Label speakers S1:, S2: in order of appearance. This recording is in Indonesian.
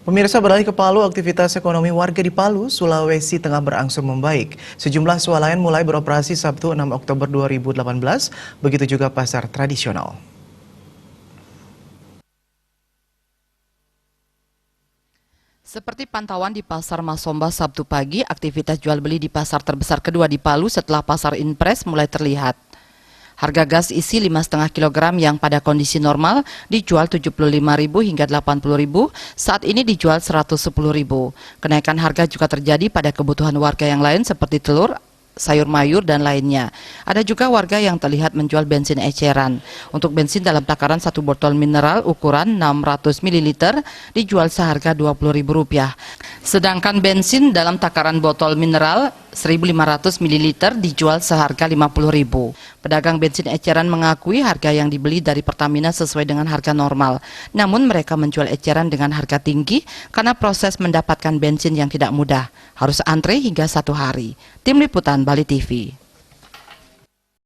S1: Pemirsa, beralih ke Palu, aktivitas ekonomi warga di Palu, Sulawesi Tengah berangsur membaik. Sejumlah swalayan mulai beroperasi Sabtu 6 Oktober 2018, begitu juga pasar tradisional.
S2: Seperti pantauan di Pasar Masomba Sabtu pagi, aktivitas jual beli di pasar terbesar kedua di Palu setelah pasar Inpres mulai terlihat. Harga gas isi 5,5 kg yang pada kondisi normal dijual Rp75.000 hingga Rp80.000, saat ini dijual Rp110.000. Kenaikan harga juga terjadi pada kebutuhan warga yang lain seperti telur, sayur mayur, dan lainnya. Ada juga warga yang terlihat menjual bensin eceran. Untuk bensin dalam takaran satu botol mineral ukuran 600 ml dijual seharga Rp20.000. Sedangkan bensin dalam takaran botol mineral 1.500 ml dijual seharga Rp50.000. Pedagang bensin eceran mengakui harga yang dibeli dari Pertamina sesuai dengan harga normal. Namun mereka menjual eceran dengan harga tinggi karena proses mendapatkan bensin yang tidak mudah. Harus antre hingga 1 hari. Tim Liputan Bali TV.